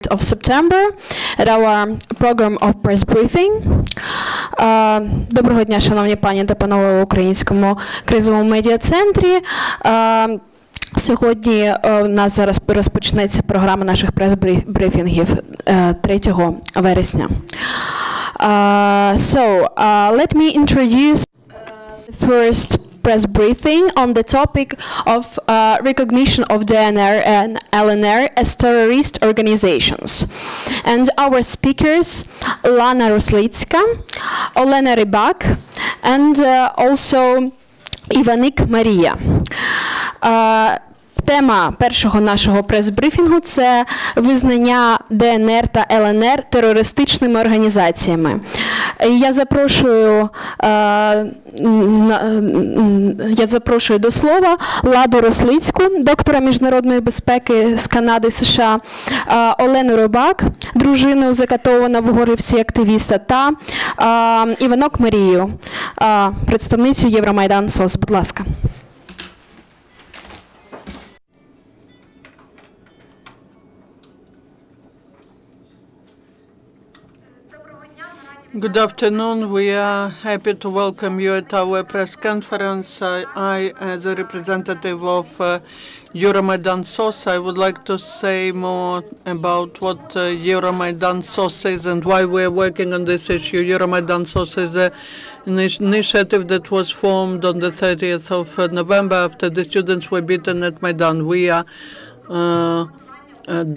28th of September at our program of press briefing. Доброго дня, шановні пані та панове в Українському кризовому медіа-центрі. Сьогодні у нас зараз розпочнеться програма наших прес-брифінгів 3 вересня. Let me introduce the first press briefing on the topic of recognition of DNR and LNR as terrorist organizations. And our speakers, Lana Roslytska, Olena Rybak, and also Ivanik Maria. Тема першого нашого прес-брифінгу – це визнання ДНР та ЛНР терористичними організаціями. Я запрошую до слова Ладу Росlytsку, доктора міжнародної безпеки з Канади, США, Олену Рybak, дружину закатованого в Горливці активіста, та Іванок Марію, представницю Євромайдан СОС. Будь ласка. Good afternoon. We are happy to welcome you at our press conference. I as a representative of Euromaidan SOS, I would like to say more about what Euromaidan SOS is and why we are working on this issue. Euromaidan SOS is an initiative that was formed on the 30th of November after the students were beaten at Maidan. We are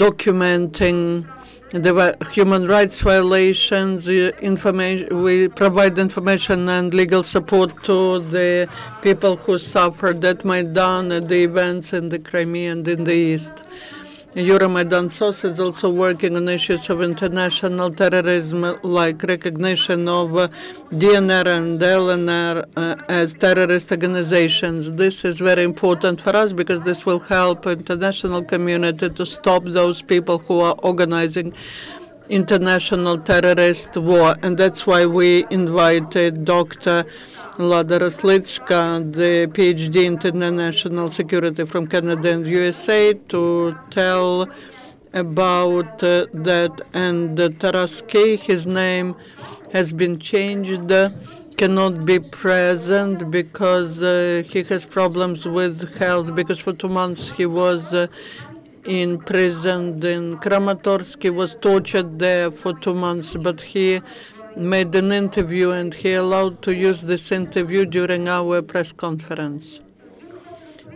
documenting the human rights violations, we provide information and legal support to the people who suffered at Maidan, at the events in the Crimea and in the East. Euromaidan SOS is also working on issues of international terrorism, like recognition of DNR and LNR as terrorist organizations. This is very important for us because this will help international community to stop those people who are organizing international terrorist war. And that's why we invited Dr. Lana Roslytska, the PhD in international security from Canada and USA, to tell about that. And Taraski, his name has been changed, cannot be present because he has problems with health, because for 2 months he was imprisoned in Kramatorsk. He was tortured there for 2 months, but he made an interview and he allowed to use this interview during our press conference.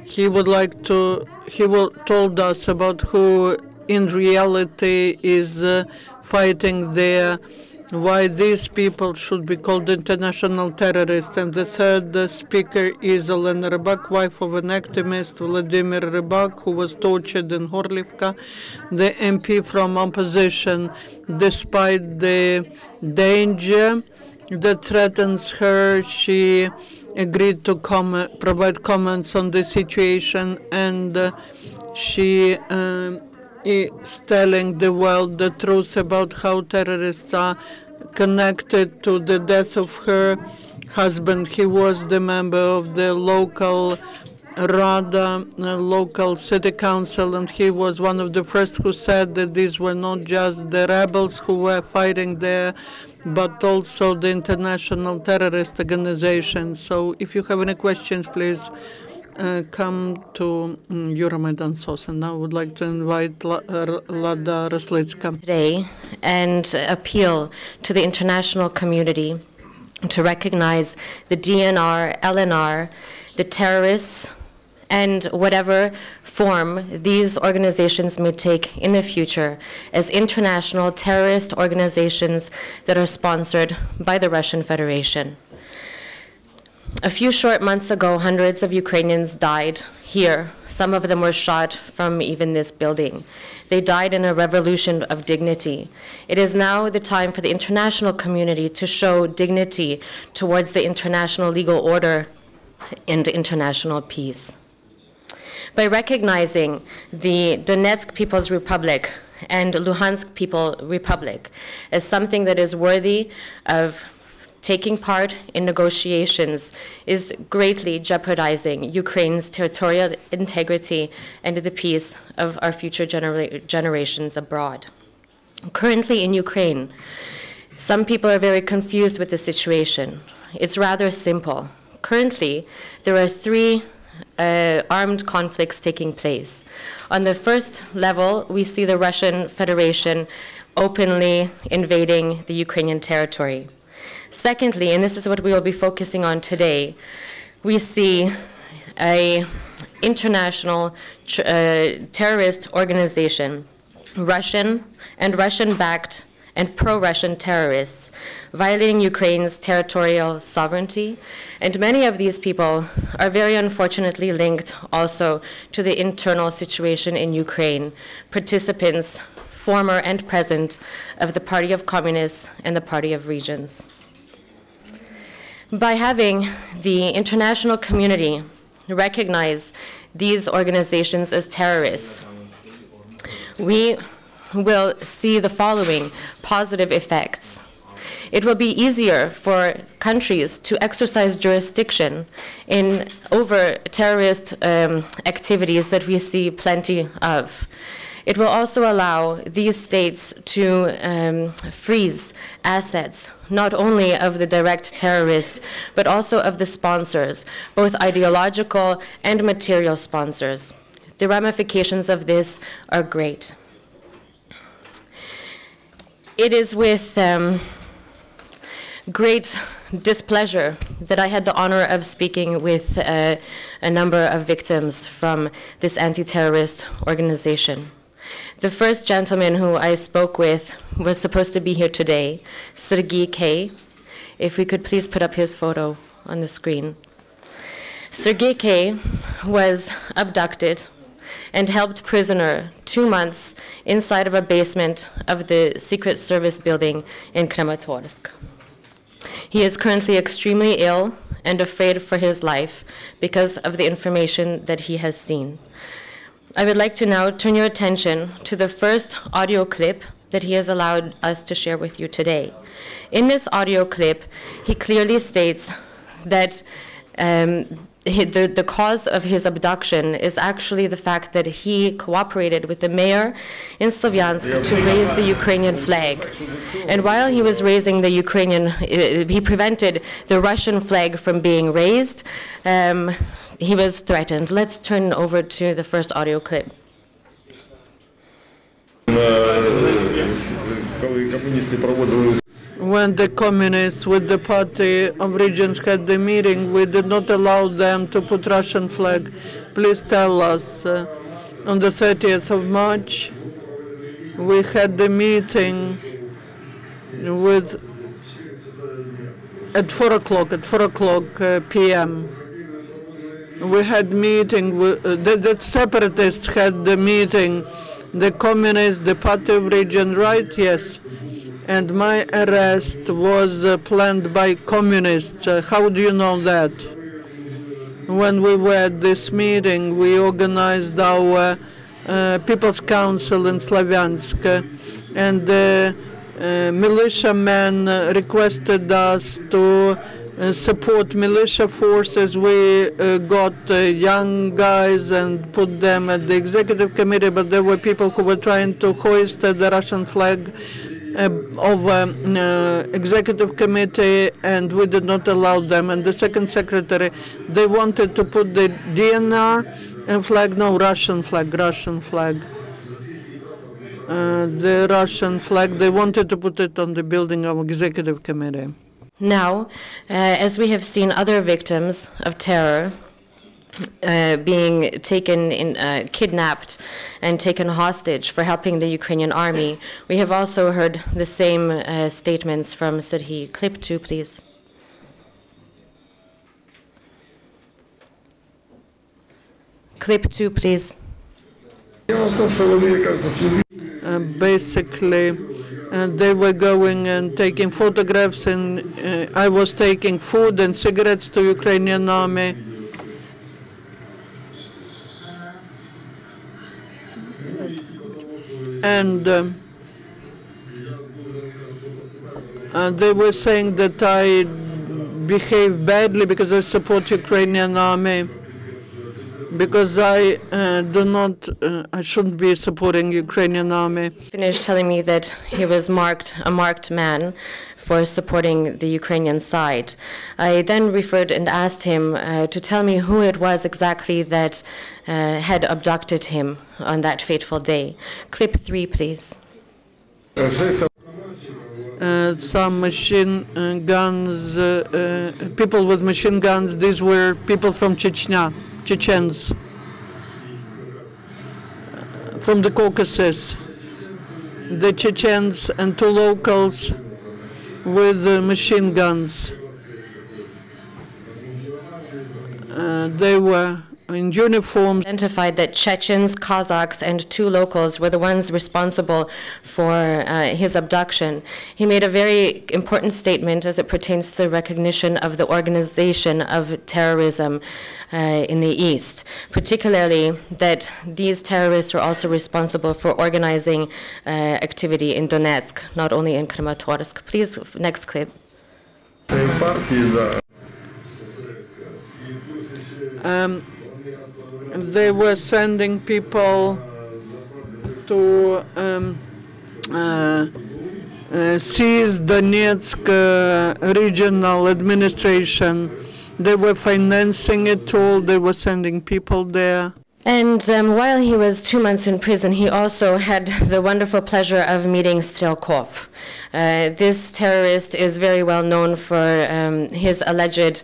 He told us about who in reality is fighting there, why these people should be called international terrorists. And the third speaker is Olena Rybak, wife of an activist, Vladimir Rybak, who was tortured in Horlivka, the MP from opposition. Despite the danger that threatens her, she agreed to provide comments on the situation, and she is telling the world the truth about how terrorists are connected to the death of her husband. He was the member of the local Rada, local city council, and he was one of the first who said that these were not just the rebels who were fighting there, but also the international terrorist organizations. So if you have any questions, please come to Euromaidan SOS. And now I would like to invite Lana Roslytska today and appeal to the international community to recognize the DNR, LNR, the terrorists, and whatever form these organizations may take in the future as international terrorist organizations that are sponsored by the Russian Federation. A few short months ago, hundreds of Ukrainians died here. Some of them were shot from even this building. They died in a revolution of dignity. It is now the time for the international community to show dignity towards the international legal order and international peace. By recognizing the Donetsk People's Republic and Luhansk People's Republic as something that is worthy of taking part in negotiations is greatly jeopardizing Ukraine's territorial integrity and the peace of our future generations abroad. Currently in Ukraine, some people are very confused with the situation. It's rather simple. Currently, there are three armed conflicts taking place. On the first level, we see the Russian Federation openly invading the Ukrainian territory. Secondly, and this is what we will be focusing on today, we see an international terrorist organization, Russian and Russian-backed and pro-Russian terrorists, violating Ukraine's territorial sovereignty. And many of these people are very unfortunately linked also to the internal situation in Ukraine, participants, former and present, of the Party of Communists and the Party of Regions. By having the international community recognize these organizations as terrorists, we will see the following positive effects. It will be easier for countries to exercise jurisdiction over terrorist activities that we see plenty of. It will also allow these states to freeze assets, not only of the direct terrorists, but also of the sponsors, both ideological and material sponsors. The ramifications of this are great. It is with great displeasure that I had the honor of speaking with a number of victims from this anti-terrorist organization. The first gentleman who I spoke with was supposed to be here today, Sergei K. If we could please put up his photo on the screen. Sergei K. was abducted and held prisoner 2 months inside of a basement of the Secret Service building in Kramatorsk. He is currently extremely ill and afraid for his life because of the information that he has seen. I would like to now turn your attention to the first audio clip that he has allowed us to share with you today. In this audio clip, he clearly states that the cause of his abduction is actually the fact that he cooperated with the mayor in Slavyansk to raise the Ukrainian flag. And while he was raising the he prevented the Russian flag from being raised. He was threatened. Let's turn over to the first audio clip. When the communists with the Party of Regions had the meeting, we did not allow them to put Russian flag. Please tell us. On the 30th of March, we had the meeting at 4 o'clock p.m. We had meeting, the separatists had the meeting, the communists, the Party of Region, right? Yes. And my arrest was planned by communists. How do you know that? When we were at this meeting, we organized our People's Council in Slavyansk, and the militiamen requested us to support militia forces. We got young guys and put them at the executive committee, but there were people who were trying to hoist the Russian flag of executive committee, and we did not allow them. And the second secretary, they wanted to put the DNR flag, no, Russian flag. The Russian flag, they wanted to put it on the building of executive committee. Now, as we have seen other victims of terror being kidnapped and taken hostage for helping the Ukrainian army, we have also heard the same statements from Serhiy. Clip 2, please. Clip 2, please. Basically, they were going and taking photographs, and I was taking food and cigarettes to Ukrainian army. And they were saying that I behave badly because I support Ukrainian army. because I I shouldn't be supporting Ukrainian army. Finished telling me that he was a marked man for supporting the Ukrainian side. I then referred and asked him to tell me who it was exactly that had abducted him on that fateful day. Clip 3, please. Some machine guns, people with machine guns, these were people from Chechnya, Chechens, from the Caucasus. The Chechens and 2 locals with machine guns. They were in uniform. Identified that Chechens, Kazakhs, and 2 locals were the ones responsible for his abduction. He made a very important statement as it pertains to the recognition of the organization of terrorism in the East, particularly that these terrorists were also responsible for organizing activity in Donetsk, not only in Kramatorsk. Please, next clip. They were sending people to seize Donetsk regional administration. They were financing it all. They were sending people there. And while he was 2 months in prison, he also had the wonderful pleasure of meeting Strelkov. This terrorist is very well known for his alleged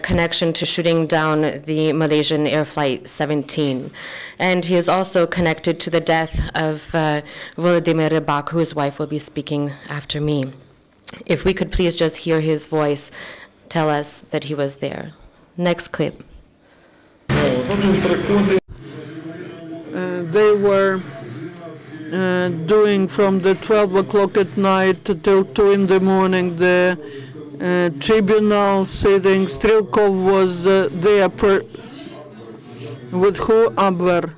connection to shooting down the Malaysian Air Flight 17. And he is also connected to the death of Olena Rybak, whose wife will be speaking after me. If we could please just hear his voice tell us that he was there. Next clip. They were doing from the 12 o'clock at night till 2 in the morning the tribunal sitting. Strelkov was there with who? Abwehr.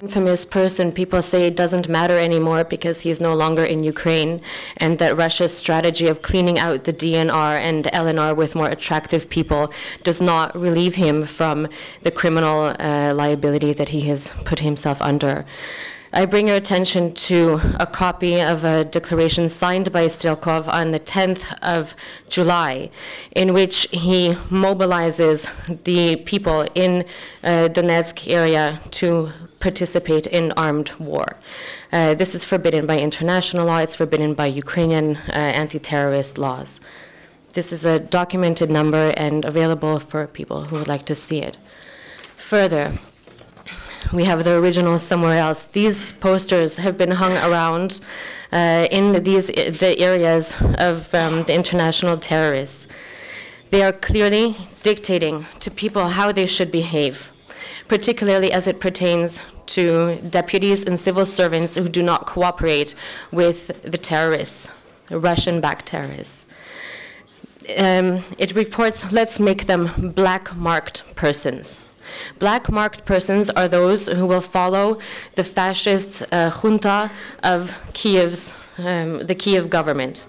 Infamous person, people say it doesn't matter anymore because he's no longer in Ukraine, and that Russia's strategy of cleaning out the DNR and LNR with more attractive people does not relieve him from the criminal liability that he has put himself under. I bring your attention to a copy of a declaration signed by Strelkov on the 10th of July, in which he mobilizes the people in Donetsk area to participate in armed war. This is forbidden by international law. It's forbidden by Ukrainian anti-terrorist laws. This is a documented number and available for people who would like to see it. Further, we have the original somewhere else. These posters have been hung around in the areas of the international terrorists. They are clearly dictating to people how they should behave, particularly as it pertains to deputies and civil servants who do not cooperate with the terrorists, Russian-backed terrorists. It reports, let's make them black-marked persons. Black-marked persons are those who will follow the fascist junta of the Kiev government.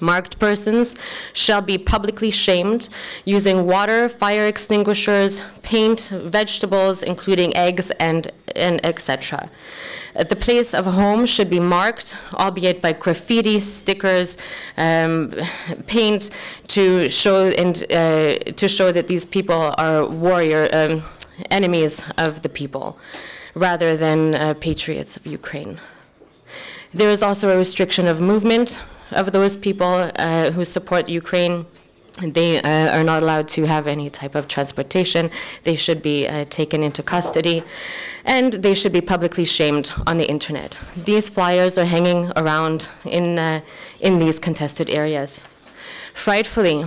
Marked persons shall be publicly shamed using water, fire extinguishers, paint, vegetables, including eggs, and etc. The place of home should be marked, albeit by graffiti, stickers, paint, to show that these people are warrior enemies of the people, rather than patriots of Ukraine. There is also a restriction of movement of those people who support Ukraine. They are not allowed to have any type of transportation. They should be taken into custody, and they should be publicly shamed on the internet. These flyers are hanging around in these contested areas. Frightfully,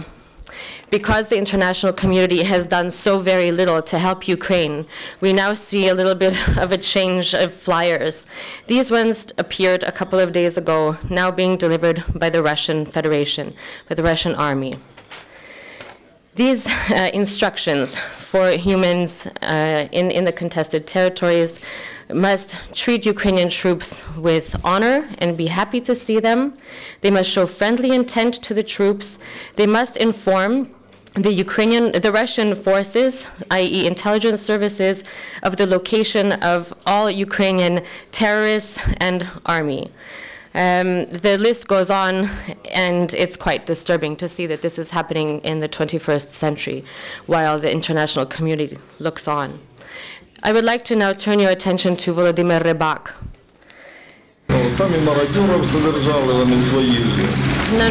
because the international community has done so very little to help Ukraine, we now see a little bit of a change of flyers. These ones appeared a couple of days ago, now being delivered by the Russian Federation, by the Russian army. These instructions for humans in the contested territories must treat Ukrainian troops with honor and be happy to see them. They must show friendly intent to the troops. They must inform the Russian forces, i.e. intelligence services, of the location of all Ukrainian terrorists and army. The list goes on, and it's quite disturbing to see that this is happening in the 21st century while the international community looks on. I would like to now turn your attention to Olena Rybak. No.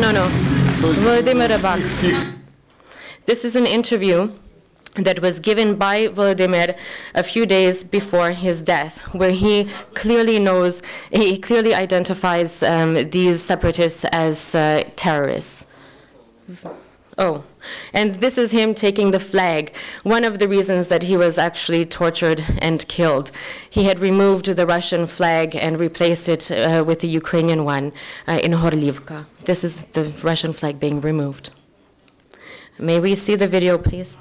Olena Rybak. This is an interview that was given by Volodymyr a few days before his death, where he clearly identifies these separatists as terrorists. Oh, and this is him taking the flag. One of the reasons that he was actually tortured and killed. He had removed the Russian flag and replaced it with the Ukrainian one in Horlivka. This is the Russian flag being removed. May we see the video, please?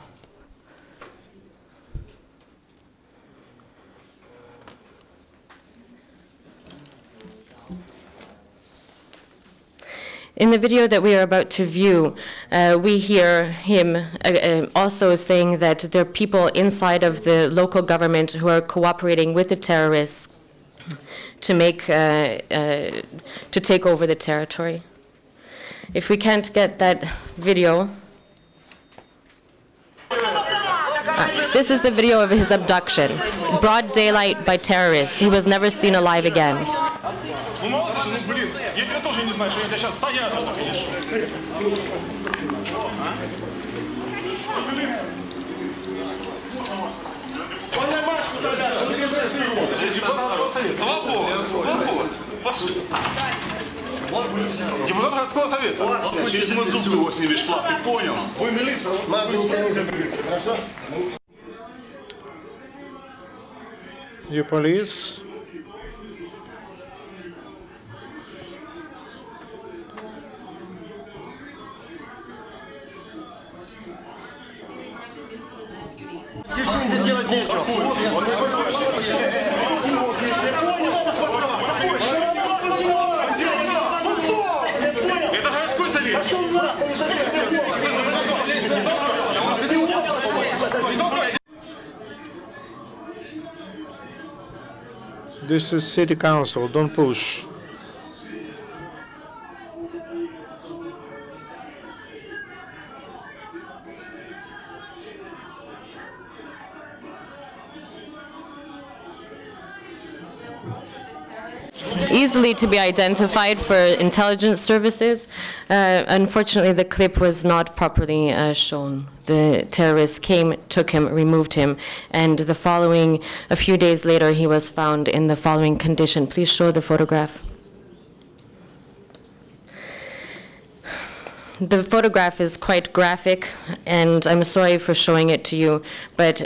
In the video that we are about to view, we hear him also saying that there are people inside of the local government who are cooperating with the terrorists to take over the territory. If we can't get that video. This is the video of his abduction. Broad daylight by terrorists. He was never seen alive again. Депутат городского совета. Через мой труп его снимешь флаг, ты понял? Вы милиция, нас ничего не заберете, хорошо? You police. Делать нечего. Это городской совет. This is city council. Don't push. Easily to be identified for intelligence services. Unfortunately, the clip was not properly shown. The terrorists came, took him, removed him, and a few days later, he was found in the following condition. Please show the photograph. The photograph is quite graphic, and I'm sorry for showing it to you, but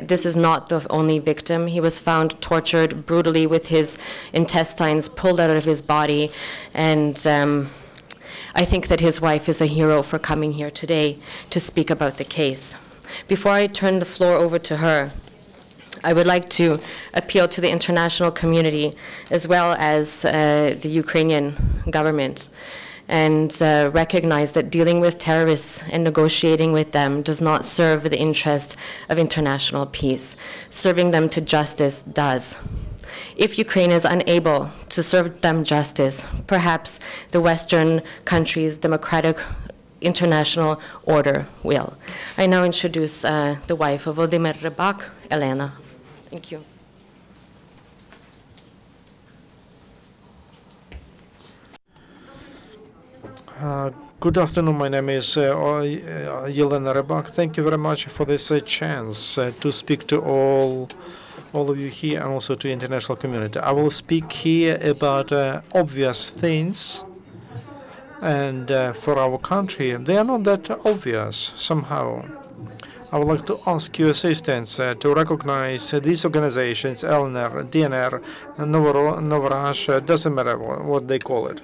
this is not the only victim. He was found tortured brutally with his intestines pulled out of his body, and I think that his wife is a hero for coming here today to speak about the case. Before I turn the floor over to her, I would like to appeal to the international community as well as the Ukrainian government, and recognize that dealing with terrorists and negotiating with them does not serve the interest of international peace. Serving them to justice does. If Ukraine is unable to serve them justice, perhaps the Western countries' democratic international order will. I now introduce the wife of Olena Rybak, Elena. Thank you. Good afternoon. My name is Olena Rybak. Thank you very much for this chance to speak to all of you here and also to the international community. I will speak here about obvious things, and for our country, they are not that obvious somehow. I would like to ask your assistance to recognize these organizations, LNR, DNR, Russia, doesn't matter what they call it.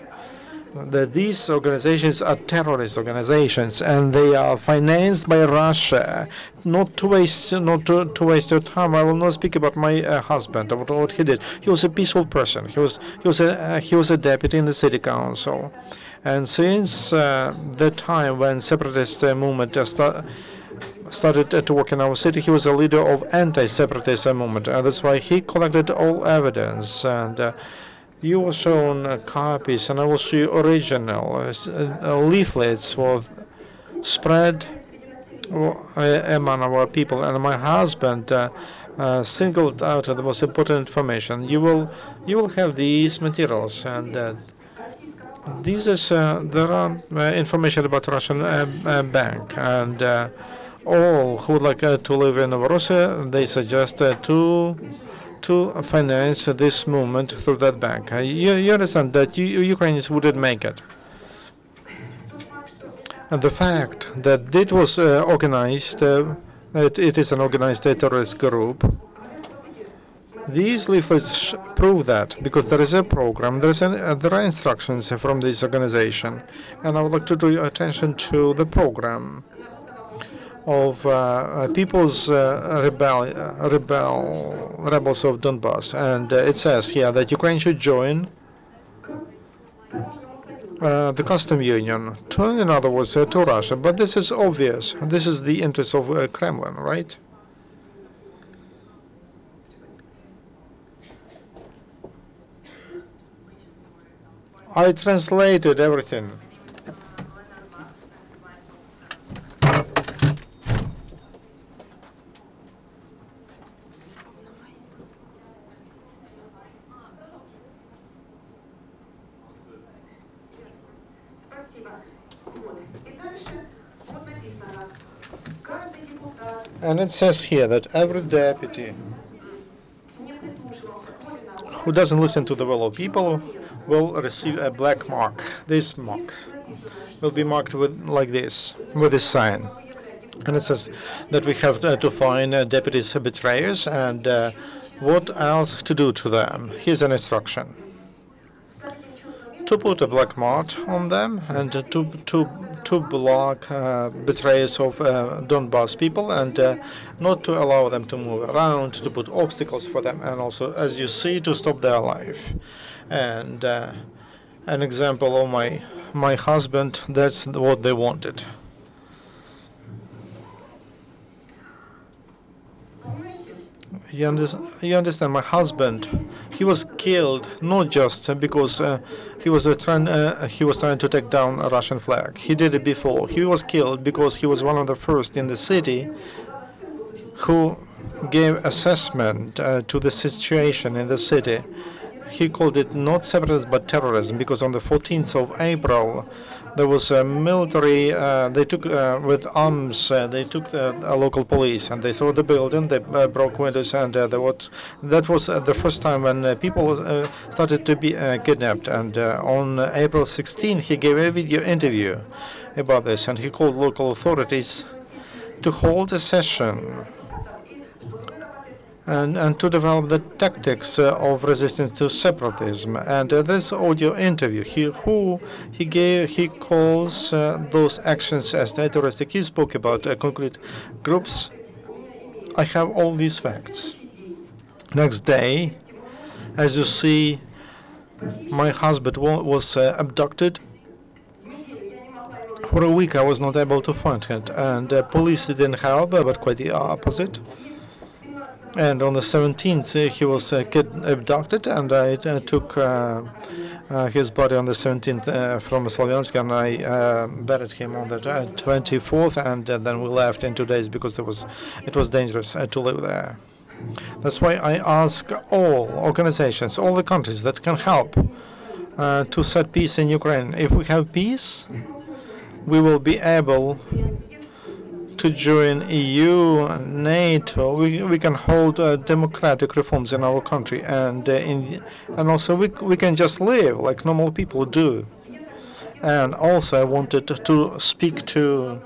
That these organizations are terrorist organizations, and they are financed by Russia. Not to waste your time, I will not speak about my husband, about what he did. He was a peaceful person. He was a deputy in the city council, And since the time when separatist movement started to work in our city, he was a leader of anti-separatist movement, and that's why he collected all evidence. And you were shown copies, and I will show you original leaflets were spread among our people. And my husband singled out the most important information. You will have these materials, and these is there are information about Russian bank, and all who would like to live in Russia, they suggest to finance this movement through that bank. You understand that Ukrainians wouldn't make it. And the fact that it was organized, it is an organized terrorist group. These leaflets prove that, because there is a program, there are instructions from this organization, and I would like to draw your attention to the program of People's Rebels of Donbass, and it says here that Ukraine should join the custom union, in other words, to Russia. But this is obvious. This is the interest of Kremlin, right? I translated everything. And it says here that every deputy who doesn't listen to the will of people will receive a black mark. This mark will be marked with like this, with this sign. And it says that we have to find deputies betrayers and what else to do to them. Here's an instruction: to put a black mark on them and to block betrayers of Donbass people, and not to allow them to move around, to put obstacles for them, and also, as you see, to stop their life. And an example of my husband, that's what they wanted. You understand, my husband, he was killed not just because he was trying to take down a Russian flag. He did it before. He was killed because he was one of the first in the city who gave assessment to the situation in the city. He called it not separatism but terrorism, because on the 14th of April there was a military, they took with arms, they took the local police and they threw the building, they broke windows, and that was the first time when people started to be kidnapped. And on April 16th he gave a video interview about this, and he called local authorities to hold a session and to develop the tactics of resistance to separatism. And this audio interview, he calls those actions as terroristic. He spoke about concrete groups. I have all these facts. Next day, as you see, my husband was abducted. For a week I was not able to find him, and police didn't help, but quite the opposite. And on the 17th, he was abducted, and I took his body on the 17th from Slavyansk, and I buried him on the 24th, and then we left in 2 days because it was dangerous to live there. That's why I ask all organizations, all the countries that can help to set peace in Ukraine. If we have peace, we will be able to join EU and NATO. We can hold democratic reforms in our country, and also we can just live like normal people do. And also I wanted to speak to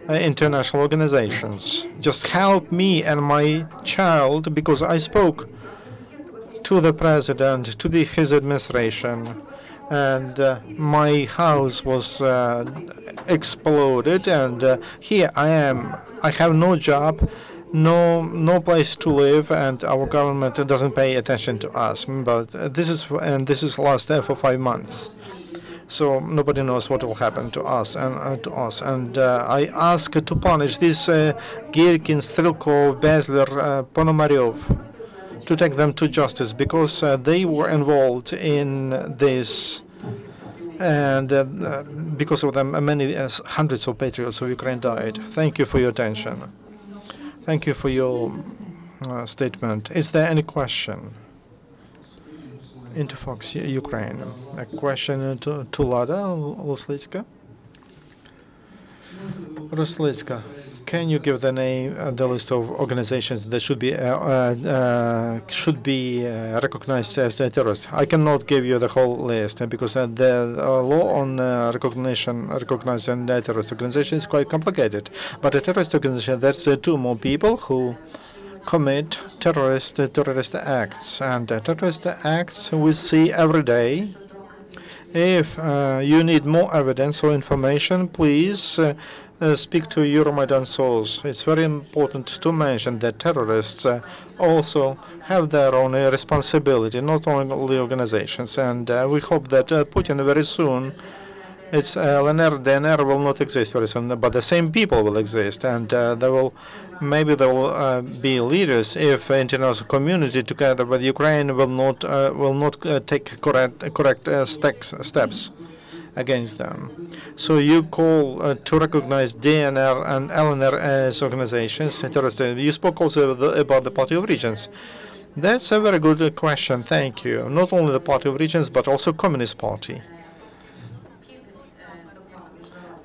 international organizations. Just help me and my child, because I spoke to the president, to his administration, and my house was exploded, and here I am. I have no job, no place to live, and our government doesn't pay attention to us. But this is last for 5 months. So nobody knows what will happen to us and I ask to punish this Girkin, Strelkov, Bezler, Ponomaryov, to take them to justice because they were involved in this, and because of them many hundreds of patriots of Ukraine died. Thank you for your attention. Thank you for your statement. Is there any question? Interfox Ukraine. A question to Lana, Roslytska. Roslytska, can you give the name, the list of organizations that should be recognized as terrorists? I cannot give you the whole list because the law on recognizing terrorist organizations is quite complicated. But a terrorist organization, that's two more people who commit terrorist acts, and terrorist acts we see every day. If you need more evidence or information, please speak to Euromaidan source. It's very important to mention that terrorists also have their own responsibility, not only organizations. And we hope that Putin very soon, it's LNR, DNR will not exist very soon, but the same people will exist, and maybe there will be leaders if the international community together with Ukraine will not take correct steps against them. So you call to recognize DNR and LNR as organizations, terrorist. You spoke also about the Party of Regions. That's a very good question. Thank you. Not only the Party of Regions, but also Communist Party.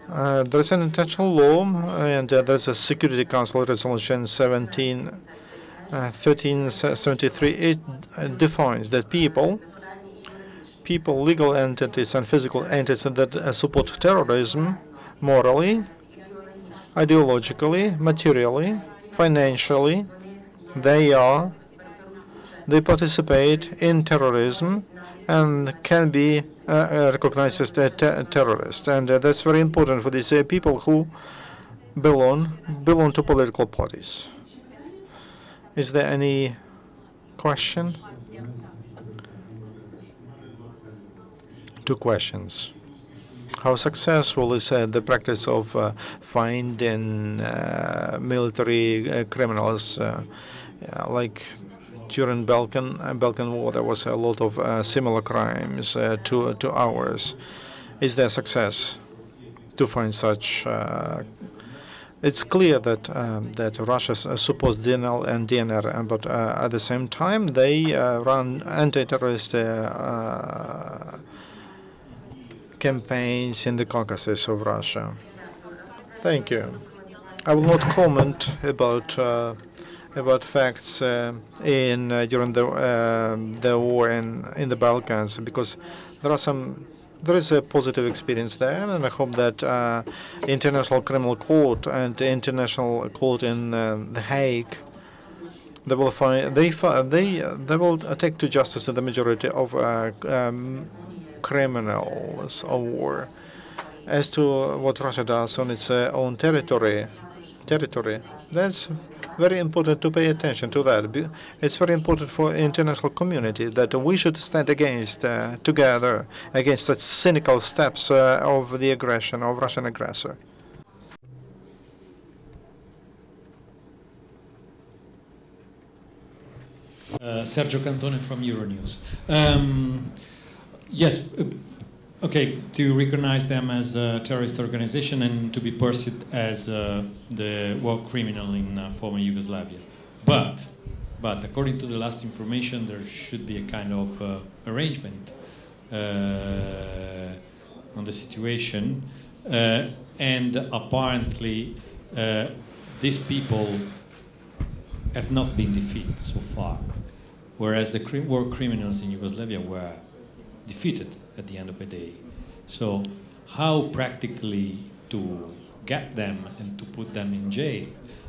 There's an international law, and there's a Security Council resolution 1373. It defines that people, legal entities, and physical entities that support terrorism morally, ideologically, materially, financially, they participate in terrorism and can be recognized as terrorists, and that's very important for these people who belong to political parties. Is there any question? Two questions. How successful is the practice of finding military criminals, like during Balkan War? There was a lot of similar crimes to ours. Is there success to find such? It's clear that Russia supports DNL and DNR, but at the same time they run anti-terrorist campaigns in the Caucasus of Russia. Thank you. I will not comment about facts during the war in the Balkans, because there is a positive experience there, and I hope that International Criminal Court and the International Court in The Hague, they will take to justice the majority of criminals of war. As to what Russia does on its own territory, that's very important to pay attention to that. It's very important for the international community that we should stand together against such cynical steps of the aggression of Russian aggressor. Sergio Cantone from Euronews. Yes, okay, to recognize them as a terrorist organization and to be pursued as the war criminal in former Yugoslavia. But according to the last information, there should be a kind of arrangement on the situation, and apparently these people have not been defeated so far, whereas the war criminals in Yugoslavia were defeated at the end of the day. So how practically to get them and to put them in jail,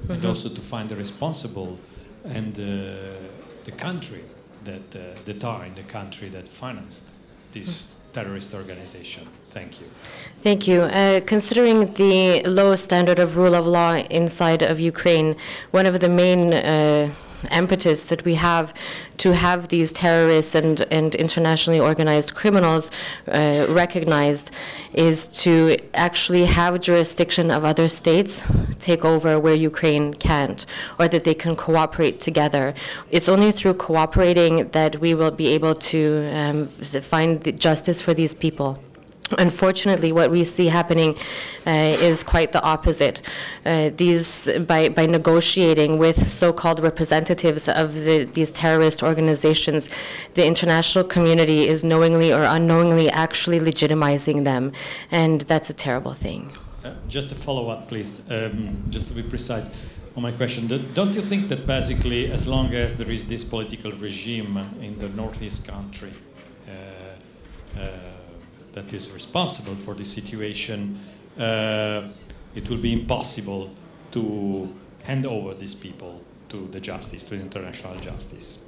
and also to find the responsible and the country that are in the country that financed this terrorist organization? Thank you. Thank you. Considering the low standard of rule of law inside of Ukraine, one of the main impetus that we have to have these terrorists and internationally organized criminals recognized is to actually have jurisdiction of other states take over where Ukraine can't, or that they can cooperate together. It's only through cooperating that we will be able to find the justice for these people. Unfortunately, what we see happening is quite the opposite. By negotiating with so-called representatives of these terrorist organizations, the international community is knowingly or unknowingly actually legitimizing them, and that's a terrible thing. Just a follow-up, please, just to be precise on my question. Don't you think that basically, as long as there is this political regime in the northeast country that is responsible for the situation, it will be impossible to hand over these people to the justice, to international justice?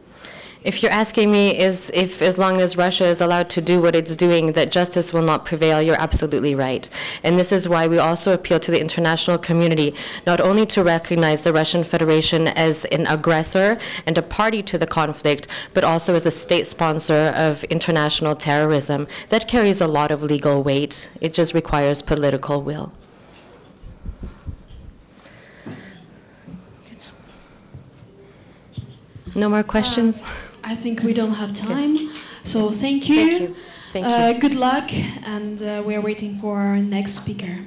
If you're asking me if as long as Russia is allowed to do what it's doing, that justice will not prevail, you're absolutely right. And this is why we also appeal to the international community, not only to recognize the Russian Federation as an aggressor and a party to the conflict, but also as a state sponsor of international terrorism. That carries a lot of legal weight. It just requires political will. No more questions? I think we don't have time, so thank you. Thank you. Good luck, and we are waiting for our next speaker.